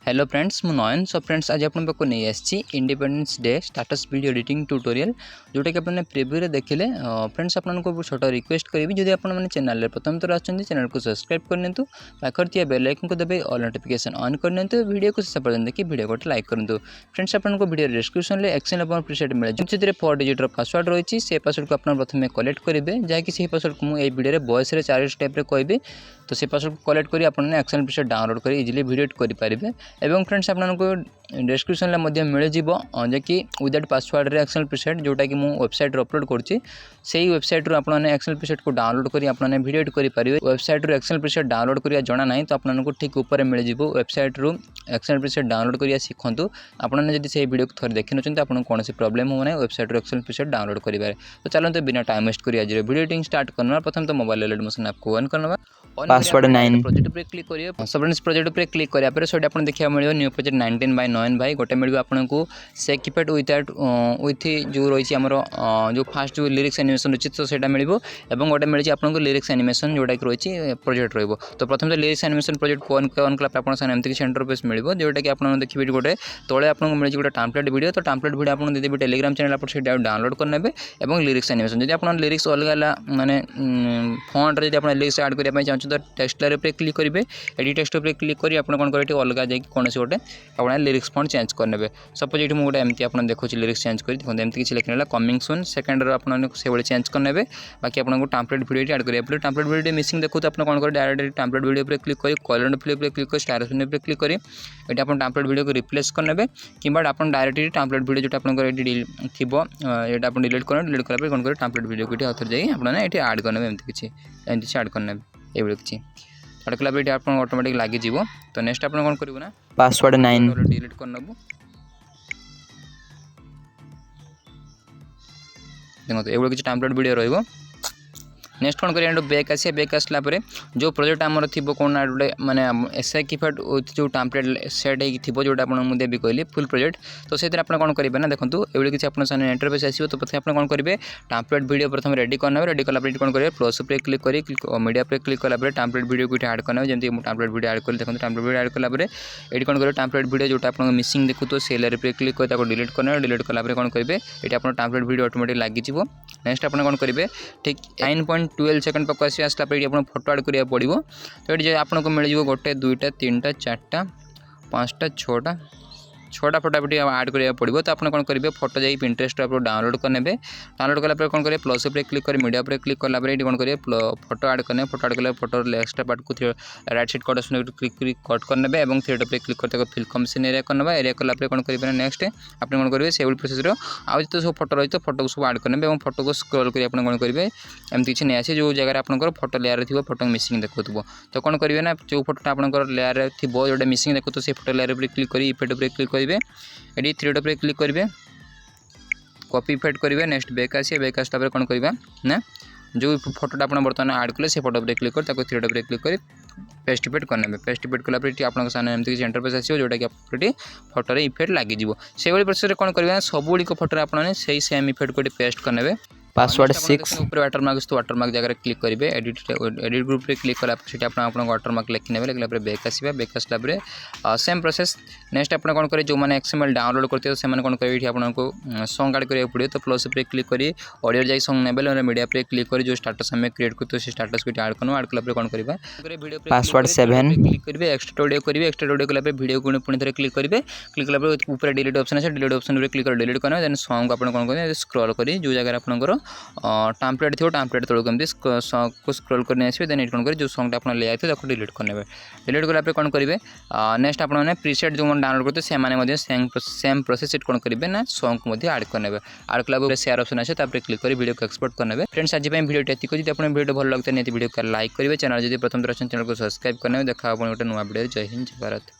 Hello friends मु नयन so friends आज आपन पाक नहीं आसी independence day status video editing tutorial जोटा कि आपने प्रीव्यू रे देखिले फ्रेंड्स आपको छोटा रिक्वेस्ट करी जदि आप चैनल प्रथम थर आछन चैनल को सब्सक्राइब करनियंतु पाखर बेल आइकन को दबे ऑल नोटिफिकेशन ऑन करनियंतु वीडियो को शेष पर्यंत देखि वीडियो को लाइक करंतु फ्रेंड्स आपको वीडियो डिस्क्रिप्शन में एक्सेल अपन प्रीसेट मिले जो 4 डिजिट पासवर्ड रही से पासवर्ड को आप प्रथम कलेक्ट करेंगे जहाँकि से पासवर्ड को मुझे वीडियो वॉइस रे 4 स्टेप रे कहबी तो से पासवर्ड को कलेक्ट करी आपने एक्सेल प्रीसेट डाउनलोड कर इजिली वीडियो एडिट करेंगे एवं फ्रेंड्स आपको डिस्क्रिप्शन में मिल जाए कि विदाउट पासवर्ड रे एक्सेल प्रीसेट जोटा कि मुझे वेबसाइट अपलोड करुँची से वेबसाइट रू आपने एक्सेल प्रीसेट को डाउनलोड करी आपने वीडियो एडिट करेंगे वेबसाइट रू एक्सेल प्रीसेट डाउनलोड करिया जाना नहीं तो आपको ठीक ऊपर मिल जाए वेबसाइट रू एक्सेल प्रीसेट डाउनलोड करिया शिखु आपने जब से वीडियो को थोड़े देखी नचते आपको कौन प्रोब्लेम हो ना वेबसाइट रू एक्सेल प्रीसेट डाउनलोड करेंगे तो चलते बिना टाइम वेस्ट करिए आज वीडियो एडिटिंग स्टार्ट करना प्रथम तो मोबाइल एडिट मोशन ऐप को ऑन करना पासवर्ड 9 प्रोजेक्ट पर क्लिक करिए सब फ्रेंड्स प्रोजेक्ट पर क्लिक करिया पर सोड आपन देखिया मिलियो न्यू प्रोजेक्ट 19 बाय 9 भाई गोटे मिलियो आपनको से कीपैड विथ जो रही हमर जो फास्ट जो लिरिक्स एनिमेशन रही तो सेटा मिलियो एवं गोटे मिली आपको लिरिक्स एनिमेशन जोटा कि रही प्रोजेक्ट रहिबो तो प्रथम तो लिरिक्स एनिमेशन प्रोजेक्ट को ऑन कला आपन सामने एमती सेंटर पेज मिलियो जोटा कि आपन देखिबे गोटे तळे आपन मिली गोटे टेम्पलेट वीडियो तो टेम्पलेट वीडियो आपन देबे टेलीग्राम चैनल आपन सेटा डाउनलोड करनेबे एवं लिरिक्स एनिमेशन जदि आपन लिरिक्स अलग माने फॉन्ट रे जदि आपन लिरिक्स ऐड करिया पय चाहछु तो टेक्स्ट लायर पे क्लिक करेंगे एडिट टेक्स्ट पे क्लिक करी आपन कोन करे अलग जाय कौन गोटे आपन लिरिक्स फॉन्ट चेंज करने सपोज ये मुझे एमती आप देखो लिरिक्स चेंज कर देखो एमती किसी लिखने कमिंग सून सेकेंड आपने से भाई चेंज करने बाकी आपको टेम्पलेट वीडियो ऐड करेंगे टेम्पलेट वीडियो मिसिंग देखो तो आप कौन कर डायरेक्ट टेम्पलेट वीडियो पर क्लिक कर कलर फिल्म पर क्लिक कर स्टार फिल्म पर क्लिक करी ये आप टेम्पलेट वीडियो को रिप्लेस करने कि आप डायरेक्ट टेम्पलेट वीडियो जो आप थी ये आप डिलीट कला कौन कर टेम्पलेट वीडियो को आउथर जाइए आपने ये ऐड करने एमती किसी ऐड करने ये किसी ऐड कला आप ऑटोमेटिक लगी तो नेक्स्ट आप कौन करूँ ना पासवर्ड 9 डिलीट करनबू देखो ये किसी टेम्पलेट वीडियो रहिबो नेक्स्ट कौन करें बैक आसे बैक आसला जो प्रोजेक्ट आमर थी कौन गोटे माने एसआई कीपैड जो टेम्पलेट सेट हो जोटा आपको देवी कहली फुल प्रोजेक्ट तो से कौन करेंगे ना देखो ये किसी आप इंटरफेस आसो तो प्रथम आप कौन करेंगे टेम्पलेट वीडियो प्रथम रेडी करने रेडी कला कौन करेंगे प्लस पे क्लिक करी मीडिया पे क्लिक कला टेम्पलेट वीडियो को ऐड करने जमी टेम्पलेट वीडियो ऐड कर देखो टेम्पलेट वीडियो ऐड कला ये कौन करेंगे टेम्पलेट वीडियो जो आप मिसिंग देखो तो से लेयर पे क्लिक कर डिलीट करने डिलीट कला कौन करेंगे ये आप टेम्पलेट वीडियो ऑटोमेटिक लगी नेक्स्ट आप कौन करेंगे ठीक 9.12 सेकंड पाक आसला ये फोटो ऐड करा पड़ो तो ये आपको मिल जाए गोटे 2टा 3टा 4टा 5टा 6टा 6टा फोटो ऐड करा पड़ो तो आप कौन करेंगे फोटो जाइए पिंटरेस्ट आप डाउनलोड करने डाउनलोड कला कौन करेंगे प्लस पे क्लिक कर मीडिया पर क्लिक कला कौन करेंगे फोटो ऐड करने फोटो ऐड कला फोटो एक्स्ट्रा पार्ट को राइट साइड कट क्लिक कर कट करने और थ्रेड पे क्लिक करते फिल कमिशन एरिया करना एरिया कला कौन करेंगे नेक्स्ट आप कौन करेंगे से प्रोसेस आज तो सब फोटो रही तो फोटो को सब ऐड करने और फोटो को स्क्रॉल कर कौन करेंगे एमती किसी नहीं आसे जो जगह आप फोटो लेयर थी फोटो मिसिंग देखो तो कौन करेंगे ना जो फोटो आप लेयर थी जो मिसिंग देखो तो से फोटो लेयर पर क्लिक कर इफेक्ट पर क्लिक करेंगे ये थ्रेड पर क्लिक करेंगे कॉपी इफेक्ट करेंगे नेक्स्ट बैक आसिए बैक आसला कौन करवा ना जो फोटोटा आप बर्तमान ऐड कले से फोटो पर क्लिक कर थ्रेड पर क्लिक कर पेस्ट इफेक्ट करने पेस्ट इफेक्ट कला आप सामने एमती किसी इंटरफेस आसो जोटा कि आप फोटो इफेक्ट लगी से प्रोसेस कौन करेंगे सब गुड़िक फोटो आपने से सेम इफेक्ट को पेस्ट करने पासवर्ड 6 ऊपर वाटरमार्क तो वाटरमार्क जगह क्लिक करेंगे एडिट ग्रुप रे क्लिक कला आपको वाटरमार्क लिखने लिखला बैक आसवा बैक आसला सेम प्रोसेस नेक्स्ट आप कौन करेंगे जो मैंने एक्सएमएल डाउनलोड करते हैं कौन करेंगे आपको सॉन्ग ऐड करा पड़े तो प्लस पे क्लिक करी ऑडियो जाए सॉन्ग नेबल मीडिया पे क्लिक करी जो स्टाटस हमें क्रिएट करते हैं स्टाटस को ऐड करना ऐड कला कौन करवा पासवर्ड 7 क्लिक करेंगे एक्स्ट्रा ऑडियो करेंगे एक्स्ट्रा ऑडियो कला वीडियो को पुणी थे क्लिक करेंगे क्लिक कला ऊपर डिलीट ऑप्शन है डिलीट ऑप्शन क्लिक कर डिलीट करना देन सॉन्ग आप कौन करेंगे स्क्रॉल करी जो जगह आपंकर टेम्पलेट थी टेम्पलेट तौक कमी को स्क्रॉल करने आसवे देन कौन करेंगे जो सॉन्ग आप ले आए डिलीट करने डिलीट कला कौन करेंगे नेक्स्ट आपने प्रीसेट जो डाउनलोड करते हैं सेम प्रोसेस कौन करेंगे ना सॉन्ग को ऐड करने ऐड कला शेयर ऑप्शन आसे क्लिक कर वीडियो को एक्सपोर्ट करने फ्रेंड्स आज वीडियो एतिक जब आप वीडियो भल लगता है वीडियो को लाइक करेंगे चैनल जब प्रथम चैनल को सब्सक्राइब करने देखा गोटे नुआ वीडियो जय हिंद जय भारत।